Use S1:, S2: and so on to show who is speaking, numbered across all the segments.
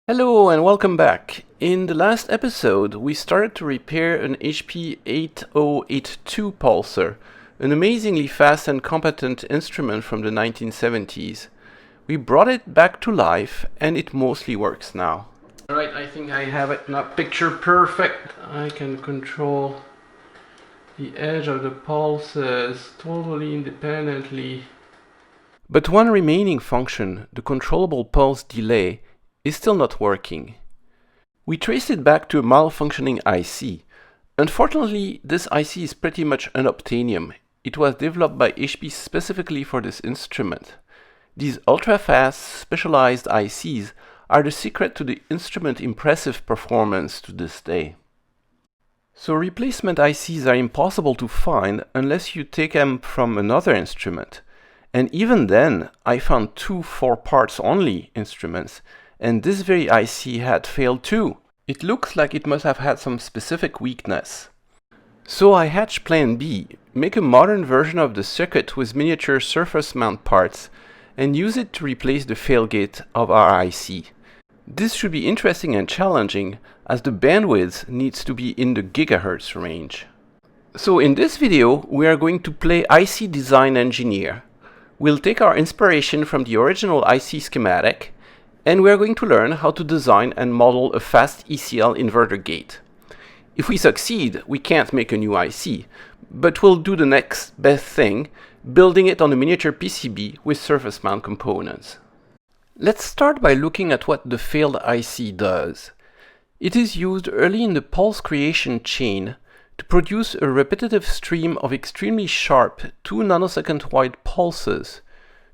S1: Hello and welcome back. In the last episode, we started to repair an HP 8082 pulsar, an amazingly fast and competent instrument from the 1970s. We brought it back to life and it mostly works now. Alright, I think I have it now picture perfect. I can control the edge of the pulses totally independently. But one remaining function, the controllable pulse delay, is still not working. We traced it back to a malfunctioning IC. Unfortunately, this IC is pretty much unobtainium. It was developed by HP specifically for this instrument. These ultra-fast, specialized ICs are the secret to the instrument's impressive performance to this day. So replacement ICs are impossible to find unless you take them from another instrument. And even then, I found two 4-parts only instruments, and this very IC had failed too. It looks like it must have had some specific weakness. So I hatched plan B, make a modern version of the circuit with miniature surface mount parts, and use it to replace the failgate of our IC. This should be interesting and challenging, as the bandwidth needs to be in the gigahertz range. So in this video, we are going to play IC design engineer. We'll take our inspiration from the original IC schematic, and we are going to learn how to design and model a fast ECL inverter gate. If we succeed, we can't make a new IC, but we'll do the next best thing, building it on a miniature PCB with surface mount components. Let's start by looking at what the failed IC does. It is used early in the pulse creation chain to produce a repetitive stream of extremely sharp 2 nanosecond wide pulses,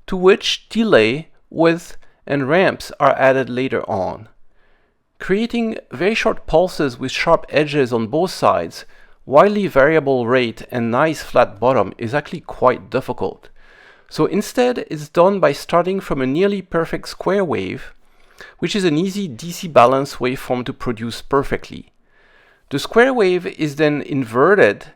S1: to which delay, width, and ramps are added later on. Creating very short pulses with sharp edges on both sides, widely variable rate, and nice flat bottom is actually quite difficult. So instead, it's done by starting from a nearly perfect square wave, which is an easy DC balance waveform to produce perfectly. The square wave is then inverted,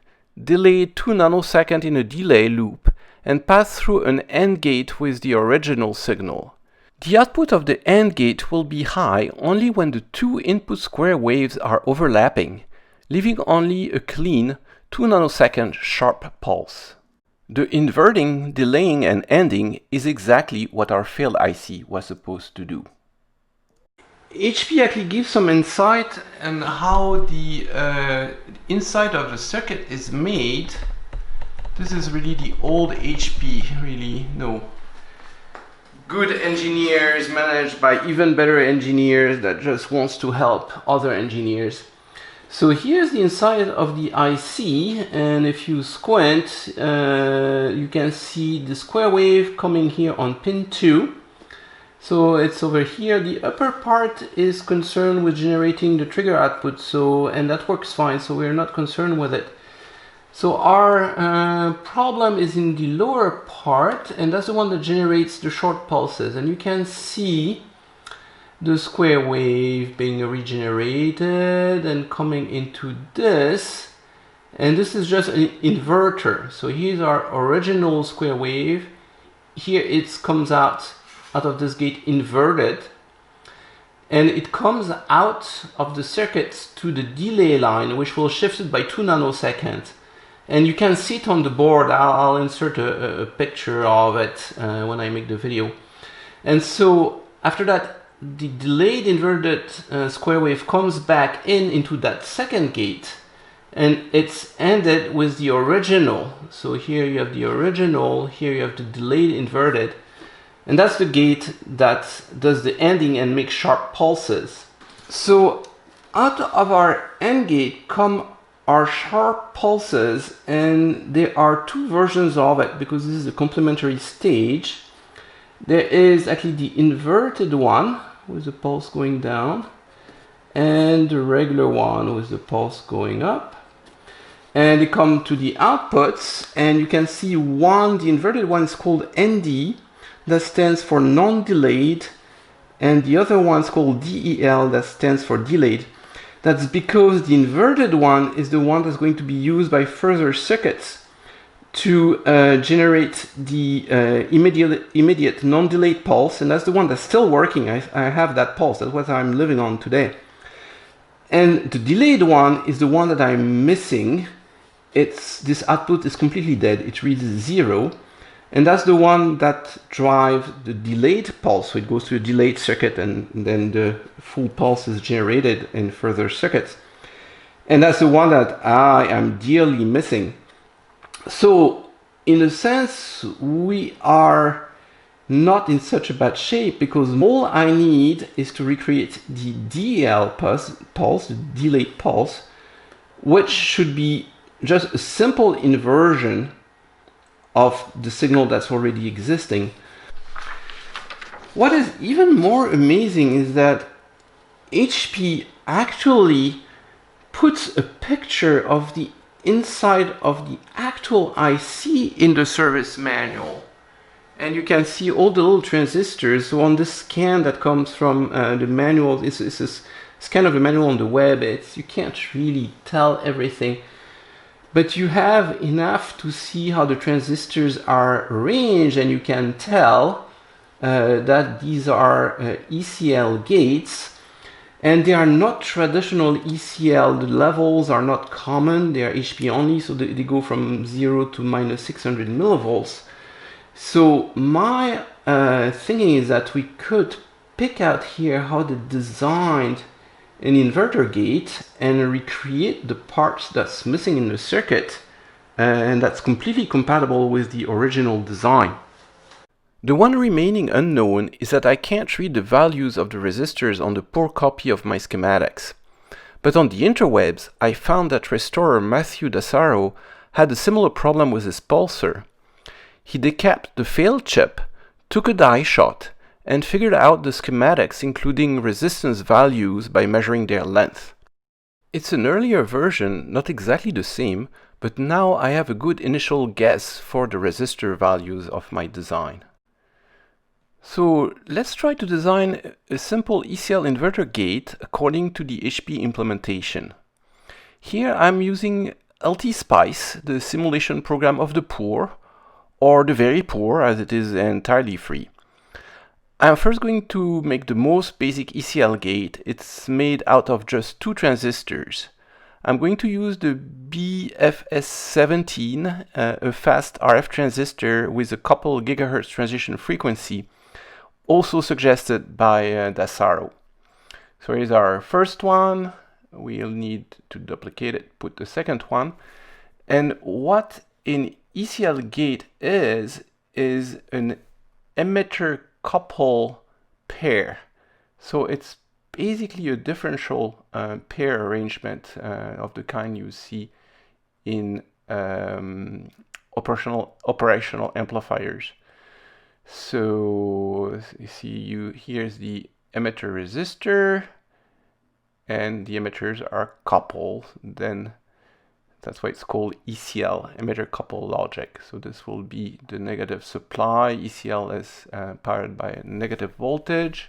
S1: delayed 2 nanoseconds in a delay loop, and passed through an AND gate with the original signal. The output of the AND gate will be high only when the two input square waves are overlapping, leaving only a clean 2 nanosecond sharp pulse. The inverting, delaying, and ending is exactly what our failed IC was supposed to do. HP actually gives some insight on how the inside of the circuit is made. This is really the old HP, really, no. Good engineers managed by even better engineers that just wants to help other engineers. So here's the inside of the IC, and if you squint, you can see the square wave coming here on pin 2. So it's over here. The upper part is concerned with generating the trigger output, and that works fine, so we're not concerned with it. So our problem is in the lower part, and that's the one that generates the short pulses. And you can see the square wave being regenerated and coming into this. And this is just an inverter. So here's our original square wave. Here it comes out of this gate inverted. And it comes out of the circuit to the delay line, which will shift it by 2 nanoseconds. And you can see it on the board. I'll insert a picture of it when I make the video. And so after that, the delayed inverted square wave comes back into that second gate, and it's ended with the original. So here you have the original, here you have the delayed inverted, and that's the gate that does the ending and makes sharp pulses. So out of our end gate come are sharp pulses, and there are two versions of it because this is a complementary stage. There is actually the inverted one with the pulse going down, and the regular one with the pulse going up. And they come to the outputs, and you can see the inverted one is called ND, that stands for non-delayed, and the other one is called DEL, that stands for delayed. That's because the inverted one is the one that's going to be used by further circuits. to generate the immediate non-delayed pulse, and that's the one that's still working. I have that pulse. That's what I'm living on today. And the delayed one is the one that I'm missing. This output is completely dead. It reads 0. And that's the one that drives the delayed pulse. So it goes to a delayed circuit, and then the full pulse is generated in further circuits. And that's the one that I am dearly missing. So in a sense, we are not in such a bad shape, because all I need is to recreate the DL pulse, the delayed pulse, which should be just a simple inversion of the signal that's already existing. What is even more amazing is that HP actually puts a picture of the inside of the actual IC in the service manual. And you can see all the little transistors. So on this scan that comes from the manual, it's a scan of the manual on the web. You can't really tell everything, but you have enough to see how the transistors are arranged, and you can tell that these are ECL gates, and they are not traditional ECL. The levels are not common. They are HP only, so they go from 0 to minus 600 millivolts. So my thinking is that we could pick out here how they designed an inverter gate and recreate the parts that's missing in the circuit, and that's completely compatible with the original design. The one remaining unknown is that I can't read the values of the resistors on the poor copy of my schematics. But on the interwebs, I found that restorer Matthew Dassaro had a similar problem with his pulsar. He decapped the failed chip, took a die shot, and figured out the schematics including resistance values by measuring their length. It's an earlier version, not exactly the same, but now I have a good initial guess for the resistor values of my design. So let's try to design a simple ECL inverter gate according to the HP implementation. Here I'm using LTSpice, the simulation program of the poor, or the very poor, as it is entirely free. I'm first going to make the most basic ECL gate. It's made out of just 2 transistors. I'm going to use the BFS17, a fast RF transistor with a couple gigahertz transition frequency, also suggested by Dassaro. So here's our first one. We'll need to duplicate it, put the second one. And what an ECL gate is an emitter couple pair. So it's basically a differential pair arrangement of the kind you see in operational amplifiers. So you see, here's the emitter resistor, and the emitters are coupled. Then that's why it's called ECL, emitter couple logic. So this will be the negative supply. ECL is powered by a negative voltage.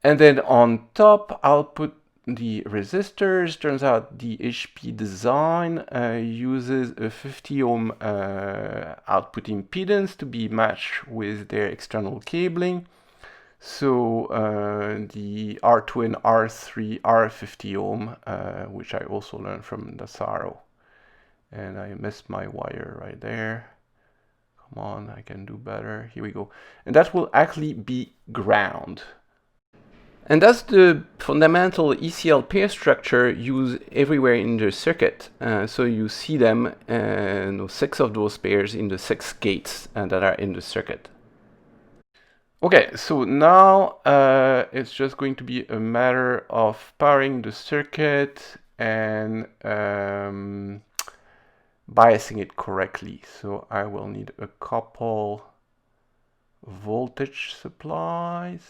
S1: And then on top, I'll put the resistors. Turns out the HP design uses a 50 ohm output impedance to be matched with their external cabling. So the R2 and R3 are 50 ohm, which I also learned from Dassaro. And I missed my wire right there. Come on, I can do better. Here we go. And that will actually be ground. And that's the fundamental ECL pair structure used everywhere in the circuit. So you see them, 6 of those pairs in the 6 gates that are in the circuit. Okay, so now it's just going to be a matter of powering the circuit and biasing it correctly. So I will need a couple voltage supplies.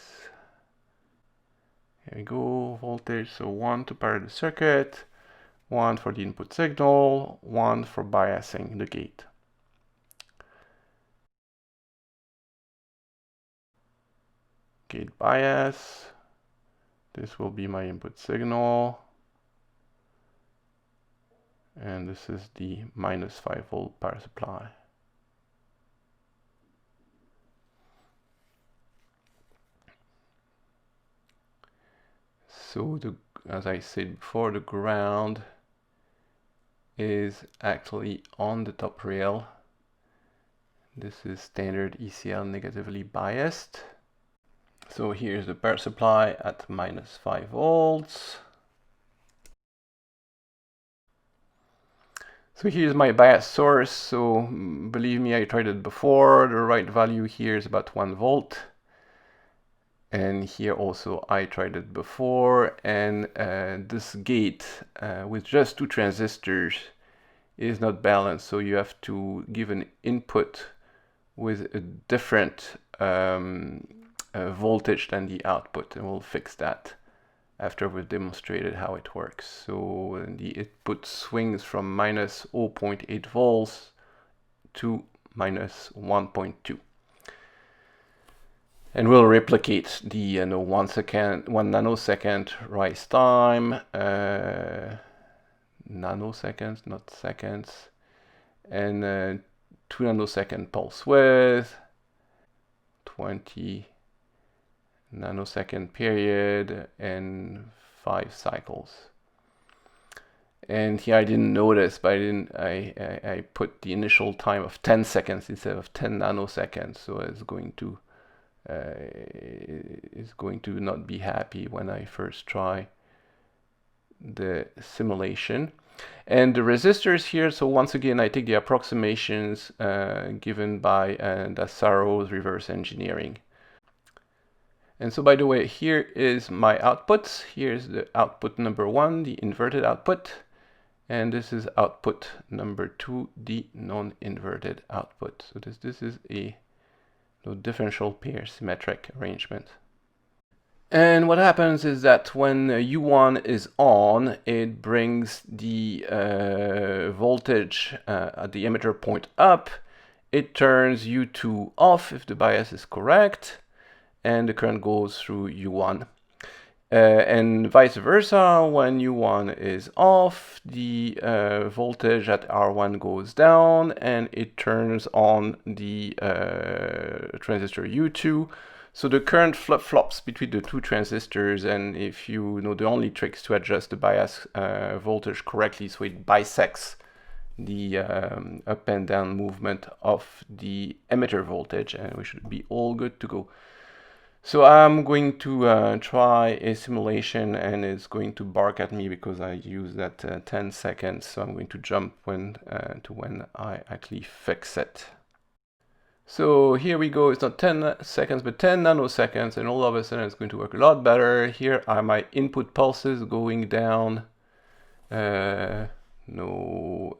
S1: Here we go, voltage. So 1 to power the circuit, 1 for the input signal, 1 for biasing the gate. Gate bias. This will be my input signal. And this is the minus 5 volt power supply. So as I said before, the ground is actually on the top rail. This is standard ECL negatively biased. So here's the power supply at minus 5 volts. So here's my bias source. So believe me, I tried it before. The right value here is about 1 volt. And here also I tried it before. And this gate with just 2 transistors is not balanced. So you have to give an input with a different voltage than the output, and we'll fix that after we've demonstrated how it works. So the input swings from minus 0.8 volts to minus 1.2. And we'll replicate the 1 nanosecond rise time, nanoseconds, not seconds, and 2 nanosecond pulse width, 20 nanosecond period, and 5 cycles. And here I didn't notice, but I put the initial time of 10 seconds instead of 10 nanoseconds, so it's going to not be happy when I first try the simulation. And the resistors here, so once again I take the approximations given by Dassaro's reverse engineering. And so, by the way, here is my outputs. Here's the output number 1, the inverted output. And this is output number 2, the non-inverted output. So this is a differential pair symmetric arrangement. And what happens is that when U1 is on, it brings the voltage at the emitter point up. It turns U2 off if the bias is correct, and the current goes through U1. And vice versa, when U1 is off, the voltage at R1 goes down, and it turns on the transistor U2. So the current flip-flops between the 2 transistors, and if you know the only tricks to adjust the bias voltage correctly so it bisects the up and down movement of the emitter voltage, and we should be all good to go. So I'm going to try a simulation, and it's going to bark at me because I use that 10 seconds. So I'm going to jump to when I actually fix it. So here we go. It's not 10 seconds, but 10 nanoseconds, and all of a sudden it's going to work a lot better. Here are my input pulses going down every 2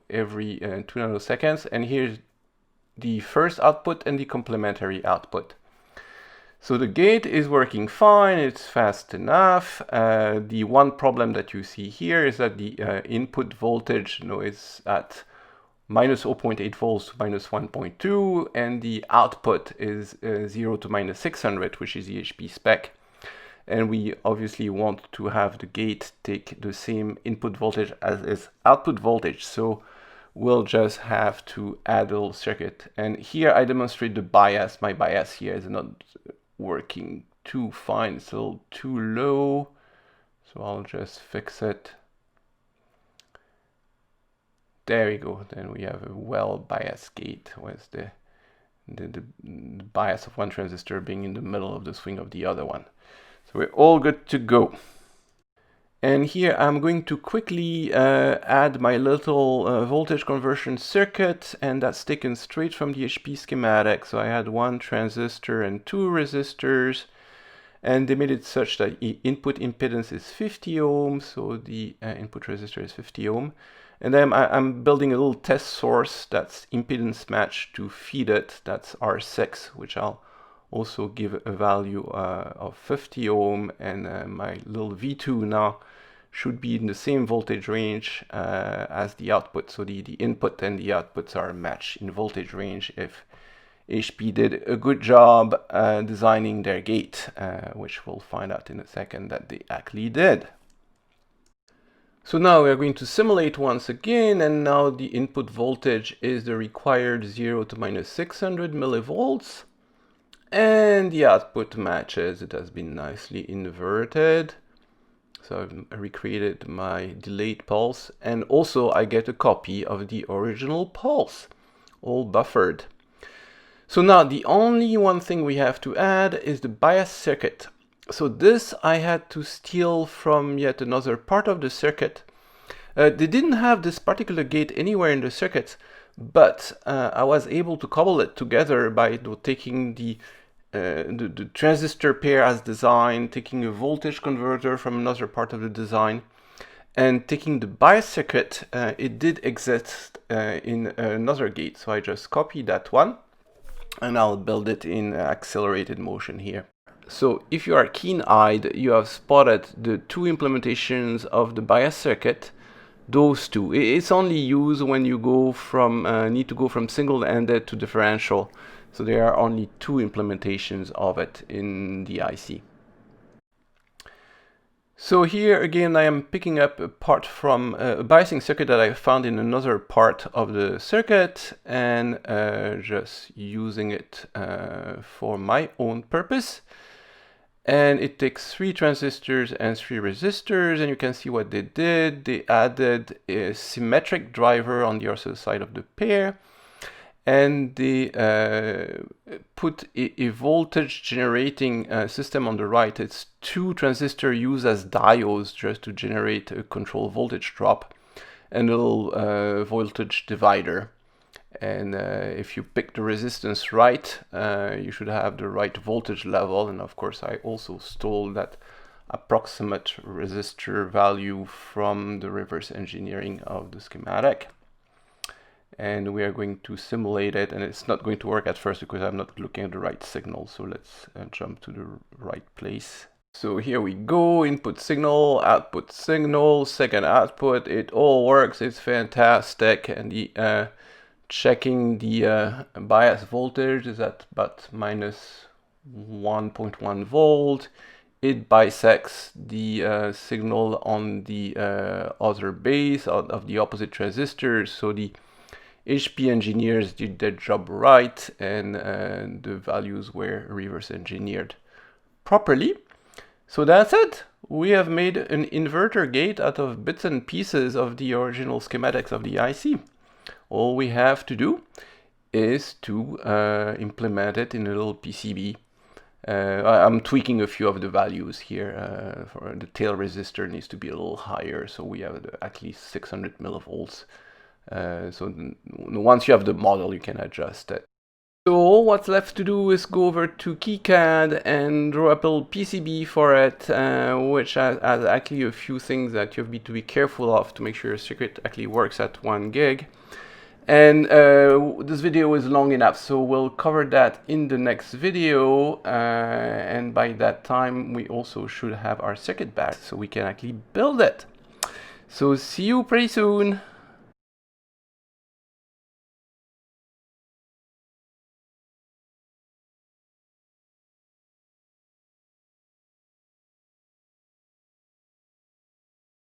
S1: nanoseconds, and here's the first output and the complementary output. So the gate is working fine, it's fast enough. The one problem that you see here is that the input voltage is at minus 0.8 volts to minus 1.2, and the output is 0 to minus 600, which is the HP spec. And we obviously want to have the gate take the same input voltage as its output voltage. So we'll just have to add a little circuit. And here I demonstrate the bias. My bias here is not working too fine, it's a little too low, so I'll just fix it. There we go. Then we have a well biased gate with the bias of one transistor being in the middle of the swing of the other one. So we're all good to go. And here I'm going to quickly add my little voltage conversion circuit, and that's taken straight from the HP schematic. So I had 1 transistor and 2 resistors, and they made it such that input impedance is 50 ohms, so the input resistor is 50 ohm. And then I'm building a little test source that's impedance matched to feed it. That's R6, which I'll also give a value of 50 ohm, and my little V2 now should be in the same voltage range as the output. So the input and the outputs are matched in voltage range if HP did a good job designing their gate, which we'll find out in a second that they actually did. So now we are going to simulate once again, and now the input voltage is the required 0 to -600 millivolts. And the output matches, it has been nicely inverted. So I've recreated my delayed pulse, and also I get a copy of the original pulse, all buffered. So now the only one thing we have to add is the bias circuit. So this I had to steal from yet another part of the circuit. They didn't have this particular gate anywhere in the circuit, but I was able to cobble it together by taking the transistor pair as designed, taking a voltage converter from another part of the design, and taking the bias circuit. It did exist in another gate, so I just copied that one, and I'll build it in accelerated motion here. So if you are keen-eyed, you have spotted the two implementations of the bias circuit. Those two. It's only used when you go from need to go from single-ended to differential. So there are only two implementations of it in the IC. So here again I am picking up a part from a biasing circuit that I found in another part of the circuit, and just using it for my own purpose. And it takes 3 transistors and 3 resistors, and you can see what they did. They added a symmetric driver on the other side of the pair, and they put a voltage generating system on the right. It's 2 transistors used as diodes just to generate a control voltage drop, and a little voltage divider. And if you pick the resistance right, you should have the right voltage level. And of course I also stole that approximate resistor value from the reverse engineering of the schematic. And we are going to simulate it, and it's not going to work at first because I'm not looking at the right signal. So let's jump to the right place. So here we go, input signal, output signal, second output, it all works, it's fantastic. And the checking the bias voltage is at about -1.1 volt. It bisects the signal on the other base of the opposite transistors. So the HP engineers did their job right, and the values were reverse engineered properly. So that's it. We have made an inverter gate out of bits and pieces of the original schematics of the IC. All we have to do is to implement it in a little PCB. I'm tweaking a few of the values here. For the tail resistor needs to be a little higher, so we have at least 600 millivolts. So once you have the model, you can adjust it. So all what's left to do is go over to KiCad and draw up a little PCB for it, which has actually a few things that you have to be careful of to make sure your circuit actually works at 1 gig. And this video is long enough, so we'll cover that in the next video. And by that time, we also should have our circuit back so we can actually build it. So see you pretty soon.